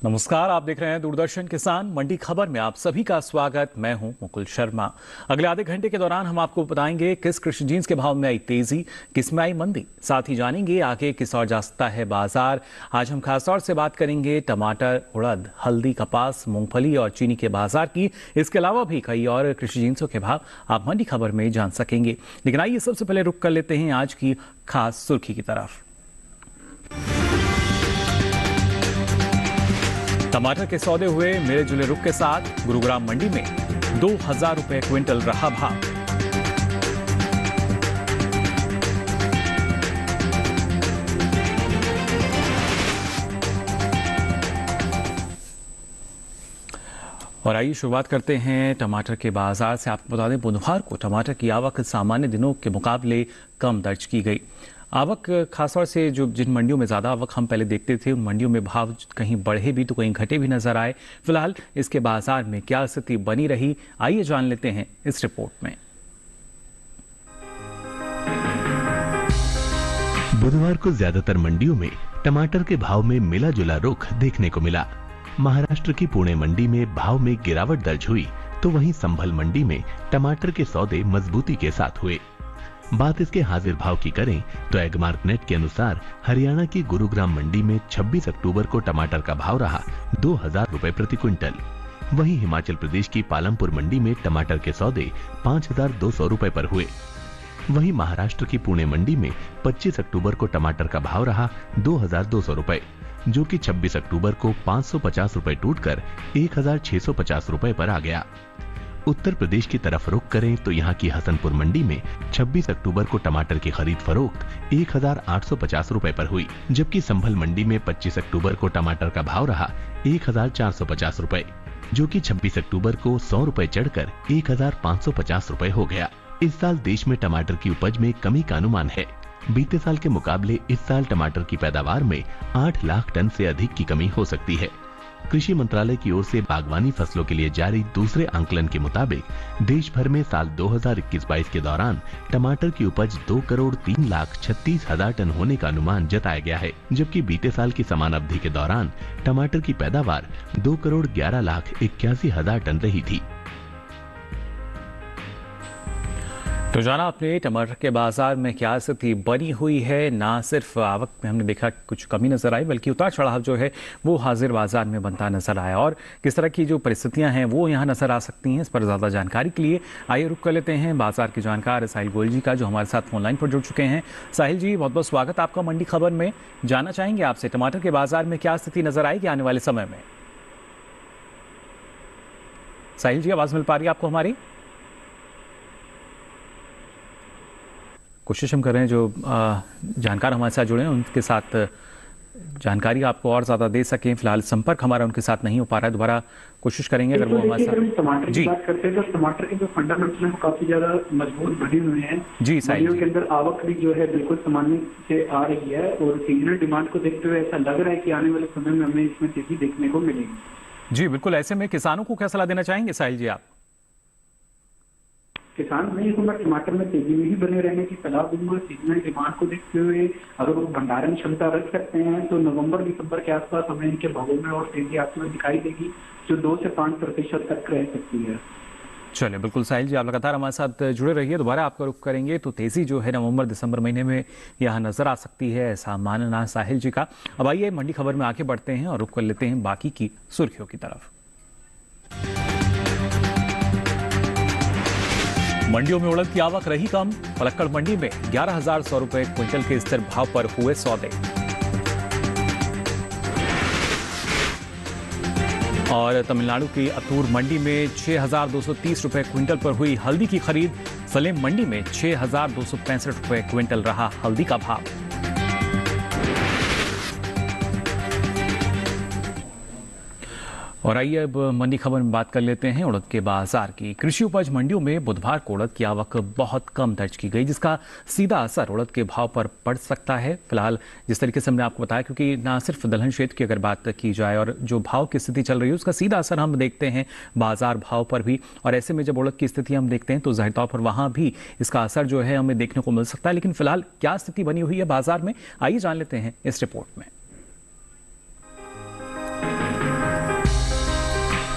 नमस्कार, आप देख रहे हैं दूरदर्शन किसान मंडी खबर में आप सभी का स्वागत। मैं हूं मुकुल शर्मा। अगले आधे घंटे के दौरान हम आपको बताएंगे किस कृषि जीन्स के भाव में आई तेजी, किस में आई मंदी। साथ ही जानेंगे आगे किस ओर जा सकता है बाजार। आज हम खासतौर से बात करेंगे टमाटर, उड़द, हल्दी, कपास, मूंगफली और चीनी के बाजार की। इसके अलावा भी कई और कृषि जीन्सों के भाव आप मंडी खबर में जान सकेंगे। लेकिन आइए सबसे पहले रुक कर लेते हैं आज की खास सुर्खी की तरफ। टमाटर के सौदे हुए मिले जुले रुख के साथ गुरुग्राम मंडी में 2000 रुपए क्विंटल रहा भाव। और आइए शुरुआत करते हैं टमाटर के बाजार से। आपको बता दें, बुधवार को टमाटर की आवक सामान्य दिनों के मुकाबले कम दर्ज की गई। आवक खासतौर से जो जिन मंडियों में ज़्यादा आवक हम पहले देखते थे, उन मंडियों में भाव कहीं बढ़े भी तो कहीं घटे भी नजर आए। फिलहाल इसके बाजार में क्या स्थिति बनी रही, आइए जान लेते हैं इस रिपोर्ट में। बुधवार को ज्यादातर मंडियों में टमाटर के भाव में मिला जुला रुख देखने को मिला। महाराष्ट्र की पुणे मंडी में भाव में गिरावट दर्ज हुई, तो वहीं संभल मंडी में टमाटर के सौदे मजबूती के साथ हुए। बात इसके हाजिर भाव की करें तो एगमार्क नेट के अनुसार हरियाणा की गुरुग्राम मंडी में 26 अक्टूबर को टमाटर का भाव रहा 2000 रुपए प्रति क्विंटल। वहीं हिमाचल प्रदेश की पालमपुर मंडी में टमाटर के सौदे 5200 रुपए पर हुए। वहीं महाराष्ट्र की पुणे मंडी में 25 अक्टूबर को टमाटर का भाव रहा 2200 रुपए, जो कि 26 अक्टूबर को 550 रुपए टूटकर 1650 रुपए पर आ गया। उत्तर प्रदेश की तरफ रुख करें तो यहां की हसनपुर मंडी में 26 अक्टूबर को टमाटर की खरीद फरोख्त 1850 रुपए पर हुई, जबकि संभल मंडी में 25 अक्टूबर को टमाटर का भाव रहा 1450 रुपए, जो कि 26 अक्टूबर को 100 रुपए चढ़कर 1550 रुपए हो गया। इस साल देश में टमाटर की उपज में कमी का अनुमान है। बीते साल के मुकाबले इस साल टमाटर की पैदावार में 8 लाख टन से अधिक की कमी हो सकती है। कृषि मंत्रालय की ओर से बागवानी फसलों के लिए जारी दूसरे आंकलन के मुताबिक देश भर में साल 2021-22 के दौरान टमाटर की उपज 2,03,36,000 टन होने का अनुमान जताया गया है, जबकि बीते साल की समान अवधि के दौरान टमाटर की पैदावार 2,11,81,000 टन रही थी। तो जाना आपने टमाटर के बाजार में क्या स्थिति बनी हुई है। ना सिर्फ आवक में हमने देखा कुछ कमी नजर आई, बल्कि उतार चढ़ाव जो है वो हाजिर बाजार में बनता नजर आया। और किस तरह की जो परिस्थितियां हैं वो यहाँ नजर आ सकती हैं, इस पर ज़्यादा जानकारी के लिए आइए रुक कर लेते हैं बाजार के जानकार साहिल गोयल जी का, जो हमारे साथ फोन लाइन पर जुड़ चुके हैं। साहिल जी, बहुत बहुत स्वागत आपका मंडी खबर में। जानना चाहेंगे आपसे टमाटर के बाजार में क्या स्थिति नजर आएगी आने वाले समय में। साहिल जी, आवाज मिल पा रही है आपको हमारी? कोशिश हम कर रहे हैं जो जानकार हमारे साथ जुड़े हैं उनके साथ जानकारी आपको और ज़्यादा दे सकें। फिलहाल संपर्क हमारा उनके साथ नहीं हो पा रहा है, दोबारा कोशिश करेंगे अगर वो हमारे साथ। टमाटर की बात करते हैं तो टमाटर के जो फंडामेंटल हैं काफी ज्यादा मजबूत बने हुए हैं जी। मंडियों के अंदर आवक भी जो है बिल्कुल सामान्य से आ रही है, और सीजनल डिमांड को देखते हुए ऐसा लग रहा है कि आने वाले समय में हमें इसमें तेजी देखने को मिलेगी। जी बिल्कुल। ऐसे में किसानों को क्या सलाह देना चाहेंगे साहिल जी आप? किसान नहीं होगा, टमाटर में तेजी में ही बने रहने की सलाह दूंगा। सीजनल डिमांड को देखते हुए अगर वो भंडारण क्षमता रख सकते हैं तो नवंबर दिसंबर के आसपास हमें इनके भावों में और तेजी आती हुई दिखाई देगी, जो 2 से 5% तक रह सकती है। चलिए बिल्कुल साहिल जी, आप लगातार हमारे साथ जुड़े रहिए। दोबारा आपका रुख करेंगे तो तेजी जो है नवंबर दिसंबर महीने में यहाँ नजर आ सकती है, ऐसा मानना साहिल जी का। अब आइए मंडी खबर में आगे बढ़ते हैं और रुख कर लेते हैं बाकी की सुर्खियों की तरफ। मंडियों में उड़द की आवक रही कम। पलक्कड़ मंडी में 11,100 रुपए क्विंटल के स्थिर भाव पर हुए सौदे। और तमिलनाडु की अतूर मंडी में 6,230 रुपए क्विंटल पर हुई हल्दी की खरीद। सलेम मंडी में 6,265 रुपए क्विंटल रहा हल्दी का भाव। और आइए अब मंडी खबर में बात कर लेते हैं उड़द के बाजार की। कृषि उपज मंडियों में बुधवार को उड़द की आवक बहुत कम दर्ज की गई, जिसका सीधा असर उड़द के भाव पर पड़ सकता है। फिलहाल जिस तरीके से हमने आपको बताया, क्योंकि ना सिर्फ दलहन क्षेत्र की अगर बात की जाए और जो भाव की स्थिति चल रही है उसका सीधा असर हम देखते हैं बाजार भाव पर भी। और ऐसे में जब उड़द की स्थिति हम देखते हैं तो जाहिर तौर पर वहां भी इसका असर जो है हमें देखने को मिल सकता है। लेकिन फिलहाल क्या स्थिति बनी हुई है बाजार में, आइए जान लेते हैं इस रिपोर्ट में।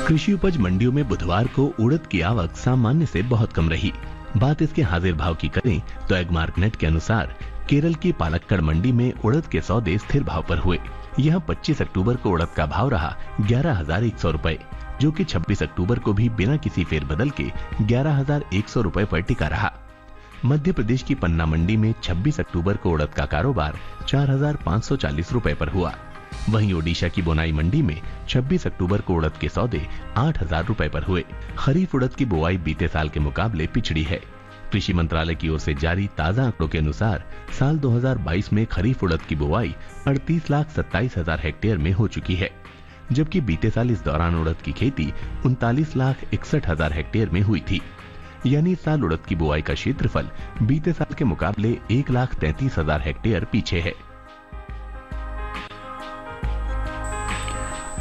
कृषि उपज मंडियों में बुधवार को उड़द की आवक सामान्य से बहुत कम रही। बात इसके हाजिर भाव की करें तो एगमार्क नेट के अनुसार केरल की पालक्कड़ मंडी में उड़द के सौदे स्थिर भाव पर हुए। यहां 25 अक्टूबर को उड़द का भाव रहा 11,100 रुपए, जो कि 26 अक्टूबर को भी बिना किसी फेरबदल के 11,100 रुपए पर टिका रहा। मध्य प्रदेश की पन्ना मंडी में 26 अक्टूबर को उड़द का कारोबार 4,540 रुपए पर हुआ। वहीं ओडिशा की बोनाई मंडी में 26 अक्टूबर को उड़द के सौदे 8,000 रुपए पर हुए। खरीफ उड़द की बुआई बीते साल के मुकाबले पिछड़ी है। कृषि मंत्रालय की ओर से जारी ताजा आंकड़ों के अनुसार साल 2022 में खरीफ उड़द की बुआई 38,27,000 हेक्टेयर में हो चुकी है, जबकि बीते साल इस दौरान उड़द की खेती 39,61,000 हेक्टेयर में हुई थी। यानी इस साल उड़द की बुआई का क्षेत्रफल बीते साल के मुकाबले 1,33,000 हेक्टेयर पीछे है।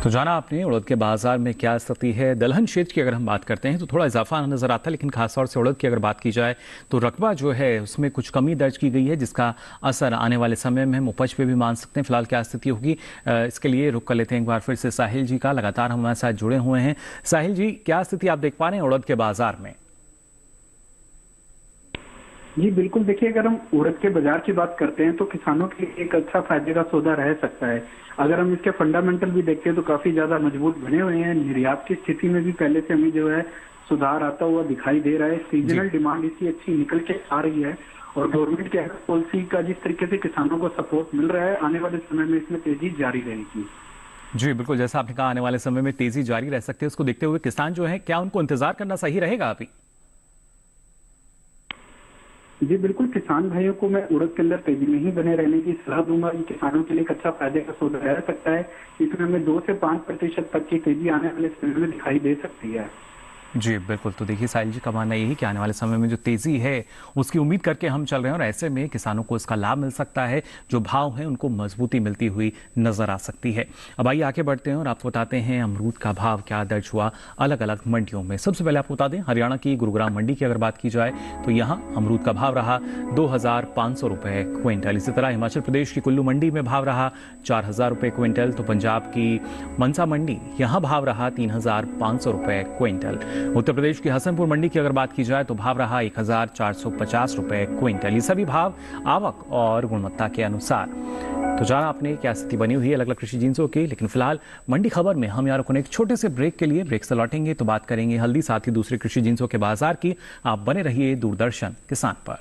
तो जाना आपने उड़द के बाजार में क्या स्थिति है। दलहन क्षेत्र की अगर हम बात करते हैं तो थोड़ा इजाफा नजर आता है, लेकिन खासतौर से उड़द की अगर बात की जाए तो रकबा जो है उसमें कुछ कमी दर्ज की गई है, जिसका असर आने वाले समय में हम उपज पे भी मान सकते हैं। फिलहाल क्या स्थिति होगी इसके लिए रुक कर लेते हैं एक बार फिर से साहिल जी का। लगातार हमारे साथ जुड़े हुए हैं। साहिल जी, क्या स्थिति आप देख पा रहे हैं उड़द के बाजार में? जी बिल्कुल, देखिए अगर हम उड़द के बाजार की बात करते हैं तो किसानों के लिए एक अच्छा फायदे का सौदा रह सकता है। अगर हम इसके फंडामेंटल भी देखते हैं तो काफी ज्यादा मजबूत बने हुए हैं। निर्यात की स्थिति में भी पहले से हमें जो है सुधार आता हुआ दिखाई दे रहा है। सीजनल डिमांड इसकी अच्छी निकल के आ रही है और गवर्नमेंट के पॉलिसी का जिस तरीके से किसानों को सपोर्ट मिल रहा है, आने वाले समय में इसमें तेजी जारी रहेगी। जी बिल्कुल, जैसा आपने कहा आने वाले समय में तेजी जारी रह सकती है। उसको देखते हुए किसान जो है, क्या उनको इंतजार करना सही रहेगा अभी? जी बिल्कुल, किसान भाइयों को मैं उड़द के अंदर तेजी में ही बने रहने की सलाह दूंगा। ये किसानों के लिए एक अच्छा फायदे का सौदा रह सकता है। इसमें हमें 2 से 5% तक की तेजी आने वाले समय में दिखाई दे सकती है। जी बिल्कुल, तो देखिए साहिल जी का मानना यही कि आने वाले समय में जो तेजी है उसकी उम्मीद करके हम चल रहे हैं और ऐसे में किसानों को इसका लाभ मिल सकता है। जो भाव है उनको मजबूती मिलती हुई नजर आ सकती है। अब आइए आगे बढ़ते हैं और आपको बताते हैं अमरूद का भाव क्या दर्ज हुआ अलग अलग मंडियों में। सबसे पहले आपको बता दें हरियाणा की गुरुग्राम मंडी की अगर बात की जाए तो यहाँ अमरूद का भाव रहा 2,500 रुपए क्विंटल। इसी तरह हिमाचल प्रदेश की कुल्लू मंडी में भाव रहा 4,000 रुपए क्विंटल। तो पंजाब की मनसा मंडी यहाँ भाव रहा 3,500 रुपए क्विंटल। उत्तर प्रदेश की हसनपुर मंडी की अगर बात की जाए तो भाव रहा 1,450 रुपए क्विंटल। ये सभी भाव आवक और गुणवत्ता के अनुसार। तो जाना आपने क्या स्थिति बनी हुई है अलग अलग कृषि जिन्सों की। लेकिन फिलहाल मंडी खबर में हम यार को एक छोटे से ब्रेक के लिए ब्रेक से लौटेंगे तो बात करेंगे हल्दी साथ ही दूसरे कृषि जिन्सों के बाजार की। आप बने रहिए दूरदर्शन किसान पर।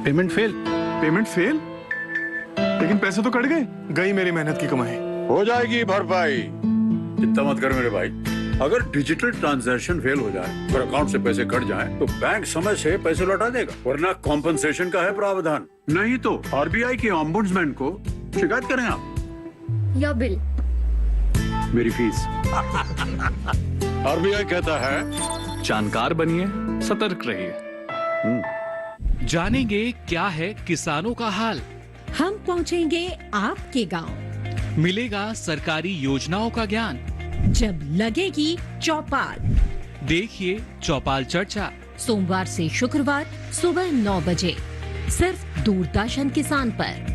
Payment fail? लेकिन पैसे तो कट गई मेरी मेहनत की कमाई। हो जाएगी भरपाई, चिंता मत कर मेरे भाई। अगर डिजिटल ट्रांजैक्शन फेल हो जाए और अकाउंट से पैसे कट जाएं, तो बैंक समय से पैसे लौटा देगा, वरना कॉम्पनसेशन का है प्रावधान। नहीं तो आरबीआई के ओम्बुड्समैन को शिकायत करें आप या बिल मेरी फीस। आरबीआई कहता है जानकार बनिए, सतर्क रहिए। जानेंगे क्या है किसानों का हाल। हम पहुंचेंगे आपके गांव। मिलेगा सरकारी योजनाओं का ज्ञान। जब लगेगी चौपाल, देखिए चौपाल चर्चा सोमवार से शुक्रवार सुबह 9 बजे सिर्फ दूरदर्शन किसान पर।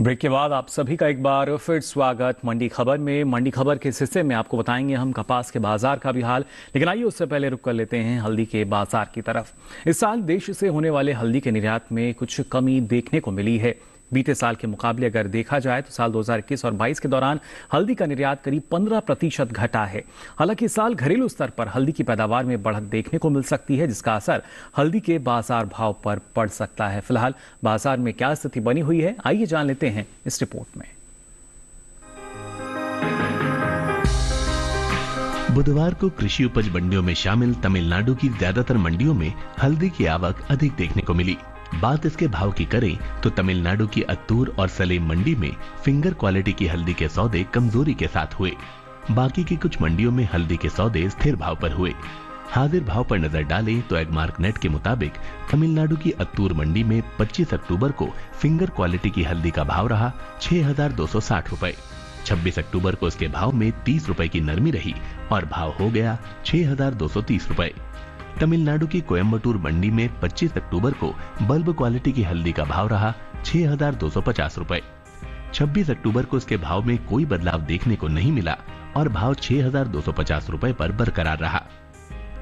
ब्रेक के बाद आप सभी का एक बार फिर स्वागत मंडी खबर में। मंडी खबर के इस हिस्से में आपको बताएंगे हम कपास के बाजार का भी हाल। लेकिन आइए उससे पहले रुक कर लेते हैं हल्दी के बाजार की तरफ। इस साल देश से होने वाले हल्दी के निर्यात में कुछ कमी देखने को मिली है। बीते साल के मुकाबले अगर देखा जाए तो साल 2021 और 22 के दौरान हल्दी का निर्यात करीब 15% घटा है। हालांकि इस साल घरेलू स्तर पर हल्दी की पैदावार में बढ़त देखने को मिल सकती है, जिसका असर हल्दी के बाजार भाव पर पड़ सकता है। फिलहाल बाजार में क्या स्थिति बनी हुई है, आइए जान लेते हैं इस रिपोर्ट में। बुधवार को कृषि उपज मंडियों में शामिल तमिलनाडु की ज्यादातर मंडियों में हल्दी की आवक अधिक देखने को मिली। बात इसके भाव की करें तो तमिलनाडु की अत्तूर और सलेम मंडी में फिंगर क्वालिटी की हल्दी के सौदे कमजोरी के साथ हुए। बाकी की कुछ मंडियों में हल्दी के सौदे स्थिर भाव पर हुए। हाजिर भाव पर नजर डालें तो एगमार्क नेट के मुताबिक तमिलनाडु की अत्तूर मंडी में 25 अक्टूबर को फिंगर क्वालिटी की हल्दी का भाव रहा 6,260 रुपए। 26 अक्टूबर को इसके भाव में 30 रुपए की नरमी रही और भाव हो गया 6,230 रुपए। तमिलनाडु की कोयम्बटूर मंडी में 25 अक्टूबर को बल्ब क्वालिटी की हल्दी का भाव रहा 6,250 रुपए। 26 अक्टूबर को इसके भाव में कोई बदलाव देखने को नहीं मिला और भाव 6,250 रुपए पर बरकरार रहा।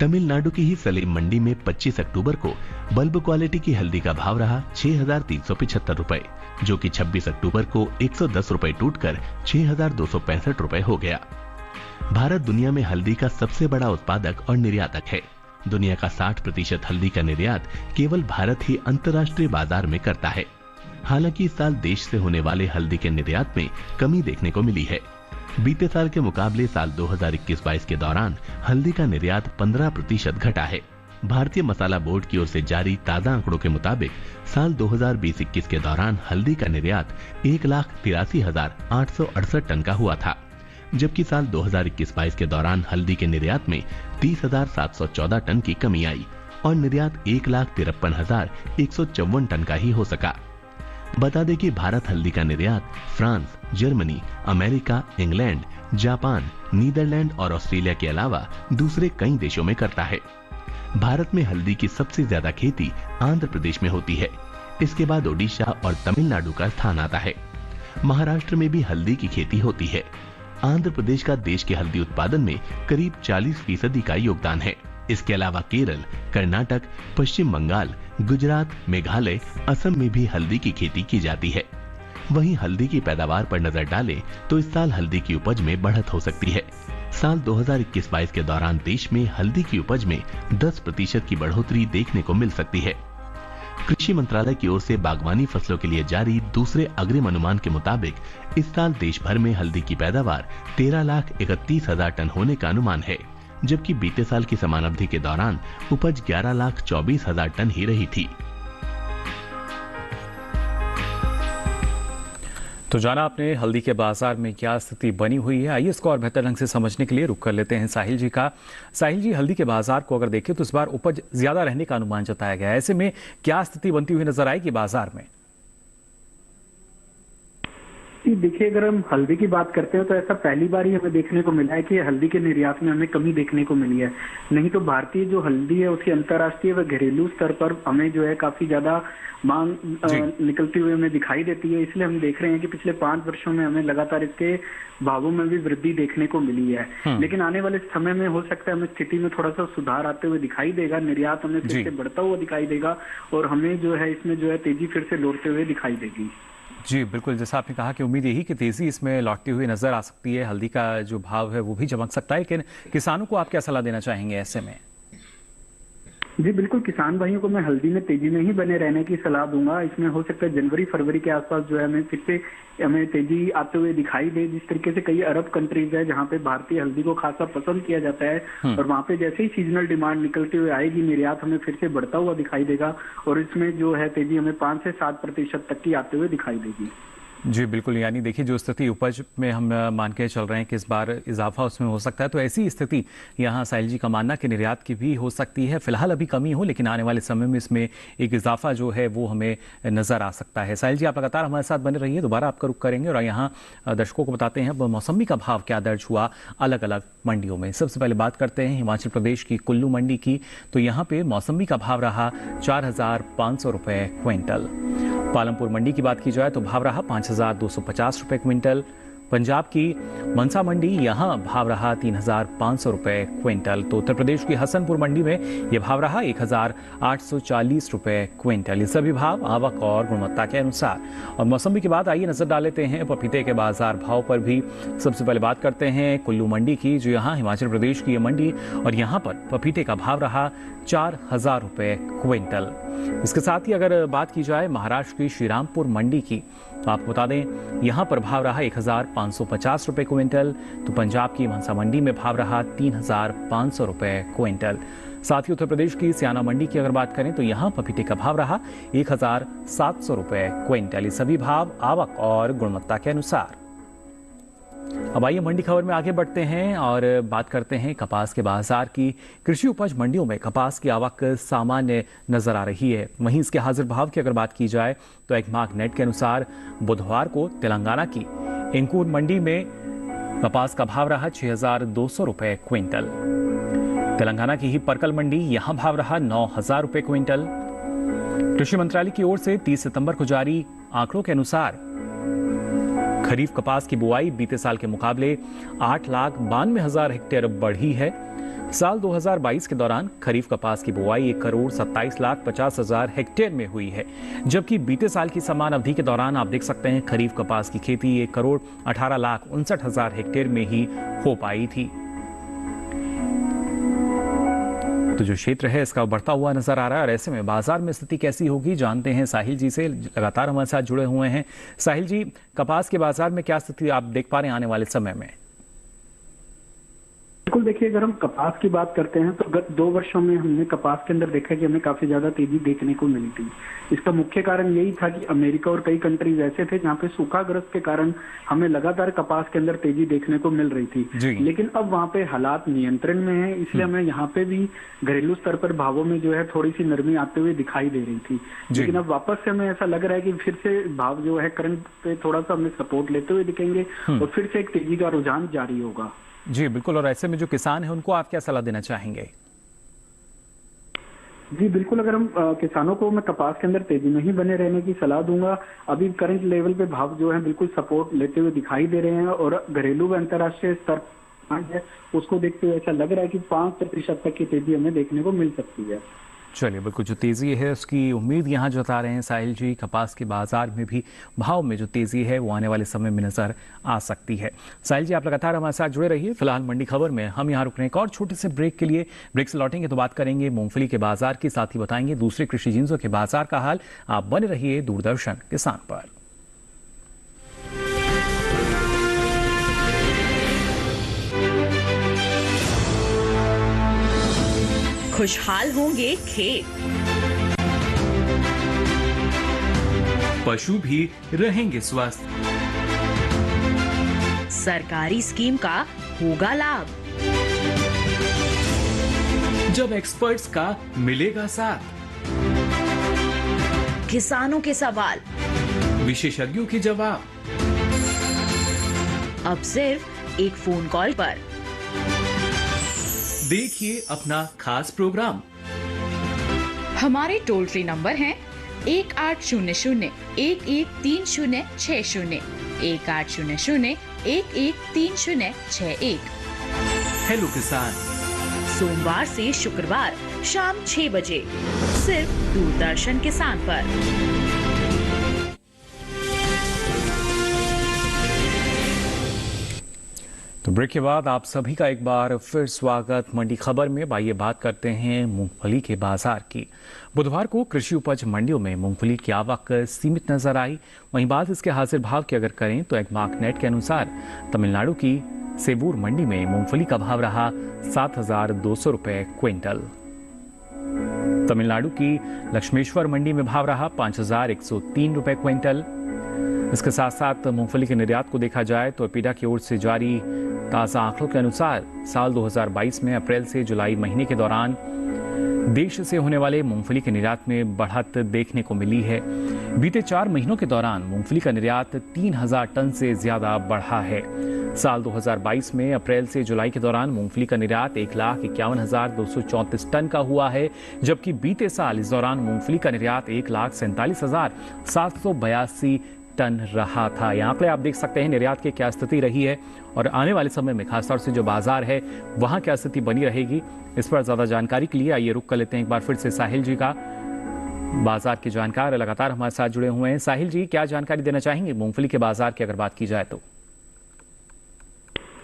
तमिलनाडु की ही सलेम मंडी में 25 अक्टूबर को बल्ब क्वालिटी की हल्दी का भाव रहा 6,375 रुपए, जो कि 26 अक्टूबर को 110 रुपए टूटकर 6,265 रुपए हो गया। भारत दुनिया में हल्दी का सबसे बड़ा उत्पादक और निर्यातक है। दुनिया का 60% हल्दी का निर्यात केवल भारत ही अंतर्राष्ट्रीय बाजार में करता है। हालांकि इस साल देश से होने वाले हल्दी के निर्यात में कमी देखने को मिली है। बीते साल के मुकाबले साल 2021-22 के दौरान हल्दी का निर्यात 15% घटा है। भारतीय मसाला बोर्ड की ओर से जारी ताजा आंकड़ों के मुताबिक साल 2020-21 के दौरान हल्दी का निर्यात 1,83,868 टन का हुआ था, जबकि साल 2021-22 के दौरान हल्दी के निर्यात में 30,714 टन की कमी आई और निर्यात 1,53,154 टन का ही हो सका। बता दें कि भारत हल्दी का निर्यात France, Germany, America, England, Japan, Netherlands और ऑस्ट्रेलिया के अलावा दूसरे कई देशों में करता है। भारत में हल्दी की सबसे ज्यादा खेती आंध्र प्रदेश में होती है। इसके बाद ओडिशा और तमिलनाडु का स्थान आता है। महाराष्ट्र में भी हल्दी की खेती होती है। आंध्र प्रदेश का देश के हल्दी उत्पादन में करीब 40% का योगदान है। इसके अलावा केरल, कर्नाटक, पश्चिम बंगाल, गुजरात, मेघालय, असम में भी हल्दी की खेती की जाती है। वहीं हल्दी की पैदावार पर नजर डालें तो इस साल हल्दी की उपज में बढ़त हो सकती है। साल 2021-22 के दौरान देश में हल्दी की उपज में 10% की बढ़ोतरी देखने को मिल सकती है। कृषि मंत्रालय की ओर से बागवानी फसलों के लिए जारी दूसरे अग्रिम अनुमान के मुताबिक इस साल देश भर में हल्दी की पैदावार 13,31,000 टन होने का अनुमान है, जबकि बीते साल की समान अवधि के दौरान उपज 11,24,000 टन ही रही थी। तो जाना आपने हल्दी के बाजार में क्या स्थिति बनी हुई है। आइए इसको और बेहतर ढंग से समझने के लिए रुख कर लेते हैं साहिल जी का। साहिल जी, हल्दी के बाजार को अगर देखें तो इस बार उपज ज्यादा रहने का अनुमान जताया गया है। ऐसे में क्या स्थिति बनती हुई नजर आएगी बाजार में? देखिए, अगर हम हल्दी की बात करते हो तो ऐसा पहली बार ही हमें देखने को मिला है कि हल्दी के निर्यात में हमें कमी देखने को मिली है। नहीं तो भारतीय जो हल्दी है उसकी अंतर्राष्ट्रीय व घरेलू स्तर पर हमें जो है काफी ज्यादा मांग निकलती हुई हमें दिखाई देती है। इसलिए हम देख रहे हैं कि पिछले 5 वर्षों में हमें लगातार इसके भावों में भी वृद्धि देखने को मिली है। लेकिन आने वाले समय में हो सकता है हमें स्थिति में थोड़ा सा सुधार आते हुए दिखाई देगा। निर्यात हमें फिर से बढ़ता हुआ दिखाई देगा और हमें जो है इसमें जो है तेजी फिर से लौटते हुए दिखाई देगी। जी बिल्कुल, जैसा आपने कहा कि उम्मीद यही कि तेजी इसमें लौटती हुई नजर आ सकती है। हल्दी का जो भाव है वो भी चमक सकता है। लेकिन किसानों को आप क्या सलाह देना चाहेंगे ऐसे में? जी बिल्कुल, किसान भाइयों को मैं हल्दी में तेजी में ही बने रहने की सलाह दूंगा। इसमें हो सकता है जनवरी फरवरी के आसपास जो है हमें फिर से हमें तेजी आते हुए दिखाई दे। जिस तरीके से कई अरब कंट्रीज है जहां पे भारतीय हल्दी को खासा पसंद किया जाता है और वहां पे जैसे ही सीजनल डिमांड निकलते हुए आएगी, निर्यात हमें फिर से बढ़ता हुआ दिखाई देगा और इसमें जो है तेजी हमें 5 से 7% तक की आते हुए दिखाई देगी। जी बिल्कुल, यानी देखिए जो स्थिति उपज में हम मान के चल रहे हैं कि इस बार इजाफा उसमें हो सकता है, तो ऐसी स्थिति यहाँ साहिल जी का मानना कि निर्यात की भी हो सकती है। फिलहाल अभी कमी हो, लेकिन आने वाले समय में इसमें एक इजाफा जो है वो हमें नजर आ सकता है। साहिल जी, आप लगातार हमारे साथ बने रहिए, दोबारा आपका रुख करेंगे और यहाँ दर्शकों को बताते हैं अब मौसमी का भाव क्या दर्ज हुआ अलग अलग मंडियों में। सबसे पहले बात करते हैं हिमाचल प्रदेश की कुल्लू मंडी की। तो यहाँ पे मौसमी का भाव रहा 4,500 रुपए क्विंटल। पालमपुर मंडी की बात की जाए तो भाव रहा 5,250 रुपए क्विंटल। पंजाब की मनसा मंडी यहाँ भाव रहा 3,500 रुपए क्विंटल। तो उत्तर प्रदेश की हसनपुर मंडी में यह भाव रहा 1,840 रुपए क्विंटल। ये सभी भाव आवक और गुणवत्ता के अनुसार। और मौसमी की बात आइए नजर डाल लेते हैं पपीते के बाजार भाव पर भी। सबसे पहले बात करते हैं कुल्लू मंडी की, जो यहाँ हिमाचल प्रदेश की ये मंडी और यहाँ पर पपीते का भाव रहा 4,000 रुपए क्विंटल। इसके साथ ही अगर बात की जाए महाराष्ट्र की श्रीरामपुर मंडी की, तो आपको बता दें यहाँ पर भाव रहा 1,550 रुपए क्विंटल। तो पंजाब की मनसा मंडी में भाव रहा 3,500 रुपए क्विंटल। साथ ही उत्तर प्रदेश की सियाना मंडी की अगर बात करें तो यहाँ पपीते का भाव रहा 1,700 रुपए क्विंटल। ये सभी भाव आवक और गुणवत्ता के अनुसार। अब आइए मंडी खबर में आगे बढ़ते हैं और बात करते हैं कपास के बाजार की। कृषि उपज मंडियों में कपास की आवक सामान्य नजर आ रही है। वहीं इसके हाजिर भाव की अगर बात की जाए तो एकमार्क नेट के अनुसार बुधवार को तेलंगाना की इंकूर मंडी में कपास का भाव रहा 6,200 रुपए क्विंटल। तेलंगाना की ही परकल मंडी, यहां भाव रहा 9,000 रुपए क्विंटल। कृषि मंत्रालय की ओर से 30 सितंबर को जारी आंकड़ों के अनुसार खरीफ कपास की बुआई बीते साल के मुकाबले 8,92,000 हेक्टेयर बढ़ी है। साल 2022 के दौरान खरीफ कपास की बुआई 1,27,50,000 हेक्टेयर में हुई है, जबकि बीते साल की समान अवधि के दौरान आप देख सकते हैं खरीफ कपास की खेती 1,18,59,000 हेक्टेयर में ही हो पाई थी। तो जो क्षेत्र है इसका बढ़ता हुआ नजर आ रहा है और ऐसे में बाजार में स्थिति कैसी होगी जानते हैं साहिल जी से, लगातार हमारे साथ जुड़े हुए हैं। साहिल जी, कपास के बाजार में क्या स्थिति आप देख पा रहे हैं आने वाले समय में? बिल्कुल, देखिए अगर हम कपास की बात करते हैं तो गत 2 वर्षों में हमने कपास के अंदर देखा कि हमें काफी ज्यादा तेजी देखने को मिली थी। इसका मुख्य कारण यही था कि अमेरिका और कई कंट्रीज ऐसे थे जहां पे सूखाग्रस्त के कारण हमें लगातार कपास के अंदर तेजी देखने को मिल रही थी, लेकिन अब वहां पे हालात नियंत्रण में है, इसलिए हमें यहाँ पे भी घरेलू स्तर पर भावों में जो है थोड़ी सी नरमी आते हुए दिखाई दे रही थी। लेकिन अब वापस से हमें ऐसा लग रहा है कि फिर से भाव जो है करंट पे थोड़ा सा हमें सपोर्ट लेते हुए दिखेंगे और फिर से एक तेजी का रुझान जारी होगा। जी बिल्कुल, और ऐसे में जो किसान है उनको आप क्या सलाह देना चाहेंगे? जी बिल्कुल, अगर हम किसानों को मैं कपास के अंदर तेजी में ही बने रहने की सलाह दूंगा। अभी करंट लेवल पे भाव जो है बिल्कुल सपोर्ट लेते हुए दिखाई दे रहे हैं और घरेलू व अंतर्राष्ट्रीय स्तर है उसको देखते हुए ऐसा लग रहा है कि 5% तक की तेजी हमें देखने को मिल सकती है। चलिए, बिल्कुल जो तेजी है उसकी उम्मीद यहाँ जता रहे हैं साहिल जी। कपास के बाजार में भी भाव में जो तेजी है वो आने वाले समय में नजर आ सकती है। साहिल जी, आप लगातार हमारे साथ जुड़े रहिए। फिलहाल मंडी खबर में हम यहाँ रुक रहे हैं एक और छोटे से ब्रेक के लिए। ब्रेक से लौटेंगे तो बात करेंगे मूंगफली के बाजार की, साथ ही बताएंगे दूसरे कृषि जिन्सों के बाजार का हाल। आप बने रहिए दूरदर्शन किसान पर। खुशहाल होंगे खेत, पशु भी रहेंगे स्वस्थ, सरकारी स्कीम का होगा लाभ, जब एक्सपर्ट्स का मिलेगा साथ, किसानों के सवाल, विशेषज्ञों के जवाब, अब सिर्फ एक फोन कॉल पर। देखिए अपना खास प्रोग्राम। हमारे टोल फ्री नंबर हैं 1800-113060, 1800-113061। हेलो किसान, सोमवार से शुक्रवार शाम 6 बजे सिर्फ दूरदर्शन किसान पर। तो ब्रेक के बाद आप सभी का एक बार फिर स्वागत मंडी खबर में। आइए बात करते हैं मूंगफली के बाजार की। बुधवार को कृषि उपज मंडियों में मूंगफली की आवक सीमित नजर आई। वहीं बात इसके हाजिर भाव की अगर करें तो एक मार्कनेट के अनुसार तमिलनाडु की सेवूर मंडी में मूंगफली का भाव रहा 7,200 रुपए क्विंटल। तमिलनाडु की लक्ष्मेश्वर मंडी में भाव रहा 5,103 रुपए क्विंटल। इसके साथ साथ मूंगफली के निर्यात को देखा जाए तो एपीडा की ओर से जारी ताज़ा आंकड़ों के अनुसार साल 2022 में अप्रैल से जुलाई महीने के दौरान देश से होने वाले मूंगफली के निर्यात में बढ़त देखने को मिली है। बीते 4 महीनों के दौरान मूंगफली का निर्यात 3,000 टन से ज्यादा बढ़ा है। साल 2022 में अप्रैल से जुलाई के दौरान मूंगफली का निर्यात 1,51,234 टन का हुआ है, जबकि बीते साल इस दौरान मूंगफली का निर्यात 1,47,782 टन रहा था। यहाँ पे आप देख सकते हैं निर्यात की क्या स्थिति रही है और आने वाले समय में खासतौर से जो बाजार है वहाँ क्या स्थिति बनी रहेगी। इस पर ज्यादा जानकारी के लिए आइए रुक कर लेते हैं एक बार फिर से साहिल जी का। बाजार के जानकार लगातार हमारे साथ जुड़े हुए हैं। साहिल जी, क्या जानकारी देना चाहेंगे मूंगफली के बाजार की अगर बात की जाए तो?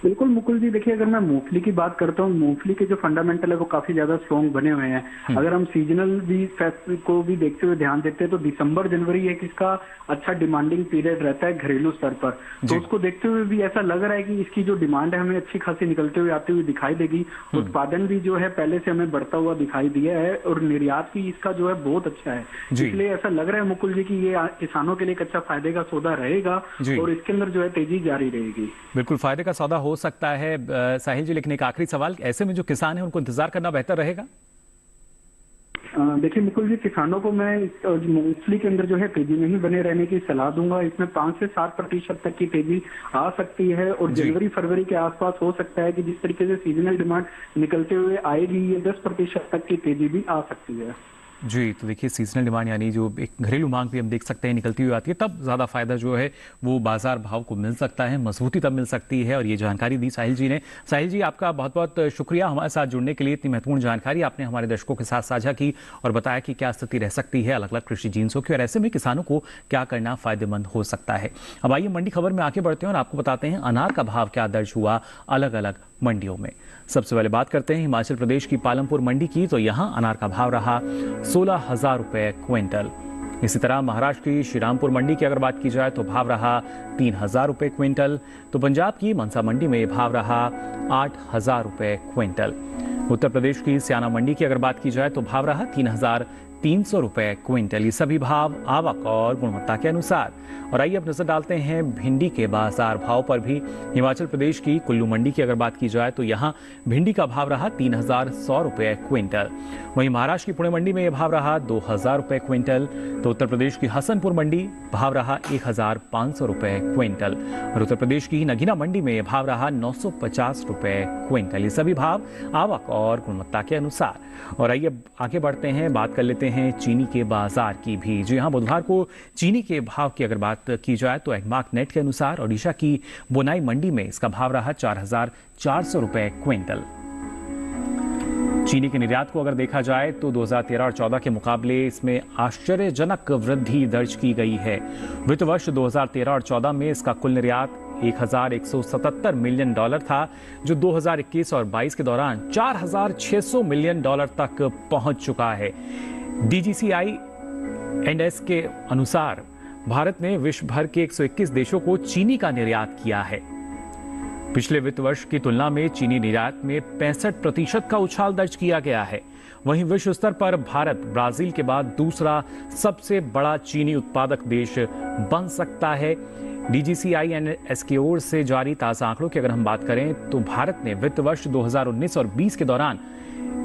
बिल्कुल मुकुल जी, देखिए अगर मैं मूंगफली की बात करता हूँ, मूंगफली के जो फंडामेंटल है वो काफी ज्यादा स्ट्रॉन्ग बने हुए हैं। अगर हम सीजनल भी फैक्ट को भी देखते हुए ध्यान देते हैं तो दिसंबर जनवरी एक इसका अच्छा डिमांडिंग पीरियड रहता है घरेलू स्तर पर। तो उसको देखते हुए भी ऐसा लग रहा है कि इसकी जो डिमांड है हमें अच्छी खासी निकलते हुए आती हुई दिखाई देगी। उत्पादन भी जो है पहले से हमें बढ़ता हुआ दिखाई दिया है और निर्यात भी इसका जो है बहुत अच्छा है। इसलिए ऐसा लग रहा है मुकुल जी की ये किसानों के लिए एक अच्छा फायदे का सौदा रहेगा और इसके अंदर जो है तेजी जारी रहेगी। बिल्कुल फायदे का सौदा हो सकता है साहिल जी, लेकिन एक आखिरी सवाल, ऐसे में जो किसान है उनको इंतजार करना बेहतर रहेगा? देखिए मुकुल जी, किसानों को मैं मूंगफली के अंदर जो है तेजी में ही बने रहने की सलाह दूंगा। इसमें 5 से 7% तक की तेजी आ सकती है और जनवरी फरवरी के आसपास हो सकता है कि जिस तरीके से सीजनल डिमांड निकलते हुए आएगी, ये 10% तक की तेजी भी आ सकती है। जी, तो देखिए सीजनल डिमांड यानी जो एक घरेलू मांग भी हम देख सकते हैं निकलती हुई आती है, तब ज़्यादा फायदा जो है वो बाजार भाव को मिल सकता है, मजबूती तब मिल सकती है। और ये जानकारी दी साहिल जी ने। साहिल जी, आपका बहुत बहुत शुक्रिया हमारे साथ जुड़ने के लिए। इतनी महत्वपूर्ण जानकारी आपने हमारे दर्शकों के साथ साझा की और बताया कि क्या स्थिति रह सकती है अलग अलग कृषि जिन्सों की और ऐसे में किसानों को क्या करना फायदेमंद हो सकता है। अब आइए मंडी खबर में आगे बढ़ते हैं और आपको बताते हैं अनार का भाव क्या दर्ज हुआ अलग अलग मंडियों में। सबसे पहले बात करते हैं हिमाचल प्रदेश की पालमपुर मंडी की, तो यहां अनार का भाव रहा 16,000 रुपए क्विंटल। इसी तरह महाराष्ट्र की श्रीरामपुर मंडी की अगर बात की जाए तो भाव रहा 3,000 रुपए क्विंटल। तो पंजाब की मनसा मंडी में भाव रहा 8,000 रुपए क्विंटल। उत्तर प्रदेश की सियाना मंडी की अगर बात की जाए तो भाव रहा 3,300 रुपए क्विंटल। ये सभी भाव आवक और गुणवत्ता के अनुसार। और आइए अब नजर डालते हैं भिंडी के बाजार भाव पर भी। हिमाचल प्रदेश की कुल्लू मंडी की अगर बात की जाए तो यहां भिंडी का भाव रहा 3,100 रुपए क्विंटल। वहीं महाराष्ट्र की पुणे मंडी में यह भाव रहा 2,000 रुपए क्विंटल। तो उत्तर प्रदेश की हसनपुर मंडी भाव रहा 1,500 रुपए क्विंटल। और उत्तर प्रदेश की नगीना मंडी में यह भाव रहा 950 रुपए क्विंटल। ये सभी भाव आवक और गुणवत्ता के अनुसार। और आइए आगे बढ़ते हैं, बात कर लेते हैं चीनी के बाजार की भी। जी हाँ, बुधवार को चीनी के भाव की अगर बात की जाए तो एगमार्क नेट के अनुसार ओडिशा की बोनाई मंडी में इसका भाव रहा 4,400 रुपए क्विंटल। चीनी के निर्यात को अगर देखा जाए तो 2013 और 14 के मुकाबले इसमें आश्चर्यजनक वृद्धि दर्ज की गई है। वित्त वर्ष 2013 और 14 में इसका कुल निर्यात 1,177 मिलियन डॉलर था, जो 2021 और 22 के दौरान 4,600 मिलियन डॉलर तक पहुंच चुका है। DGCI&S के अनुसार भारत ने विश्व भर के 121 देशों को चीनी का निर्यात किया है। पिछले वित्त वर्ष की तुलना में चीनी निर्यात में 65% का उछाल दर्ज किया गया है। वहीं विश्व स्तर पर भारत ब्राजील के बाद दूसरा सबसे बड़ा चीनी उत्पादक देश बन सकता है। DGCI&S की ओर से जारी ताजा आंकड़ों की अगर हम बात करें तो भारत ने वित्त वर्ष 2019 और 20 के दौरान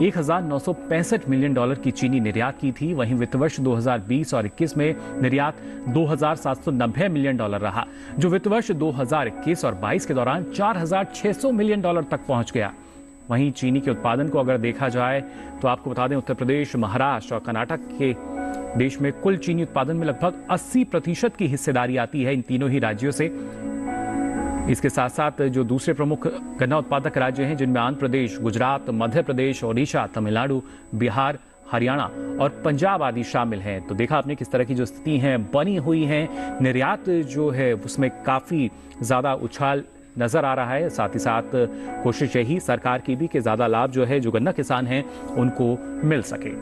1,965 मिलियन डॉलर की चीनी निर्यात की थी। वहीं वित्त वर्ष 2020 और 21 में निर्यात 2,790 मिलियन डॉलर रहा, जो वित्त वर्ष 2021 और 22 के दौरान 4,600 मिलियन डॉलर तक पहुंच गया। वहीं चीनी के उत्पादन को अगर देखा जाए तो आपको बता दें उत्तर प्रदेश, महाराष्ट्र और कर्नाटक के देश में कुल चीनी उत्पादन में लगभग 80% की हिस्सेदारी आती है इन तीनों ही राज्यों से। इसके साथ साथ जो दूसरे प्रमुख गन्ना उत्पादक राज्य हैं जिनमें आंध्र प्रदेश, गुजरात, मध्य प्रदेश, ओडिशा, तमिलनाडु, बिहार, हरियाणा और पंजाब आदि शामिल हैं। तो देखा आपने किस तरह की जो स्थिति है बनी हुई है। निर्यात जो है उसमें काफी ज्यादा उछाल नजर आ रहा है। साथ ही साथ कोशिश यही सरकार की भी कि ज्यादा लाभ जो है जो गन्ना किसान हैं उनको मिल सके।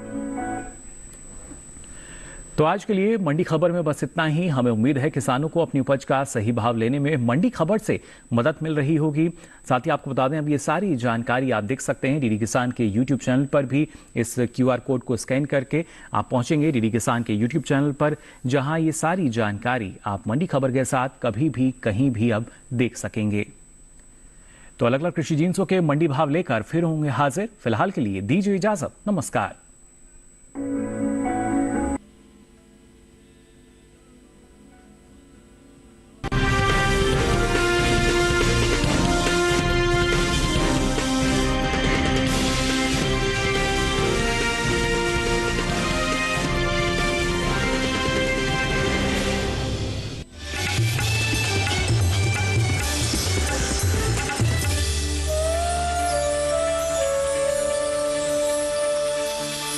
तो आज के लिए मंडी खबर में बस इतना ही। हमें उम्मीद है किसानों को अपनी उपज का सही भाव लेने में मंडी खबर से मदद मिल रही होगी। साथ ही आपको बता दें अब ये सारी जानकारी आप देख सकते हैं डीडी किसान के यूट्यूब चैनल पर भी। इस QR कोड को स्कैन करके आप पहुंचेंगे डीडी किसान के यूट्यूब चैनल पर, जहां ये सारी जानकारी आप मंडी खबर के साथ कभी भी कहीं भी अब देख सकेंगे। तो अलग अलग कृषि जिन्सों के मंडी भाव लेकर फिर होंगे हाजिर। फिलहाल के लिए दीजिए इजाजत, नमस्कार।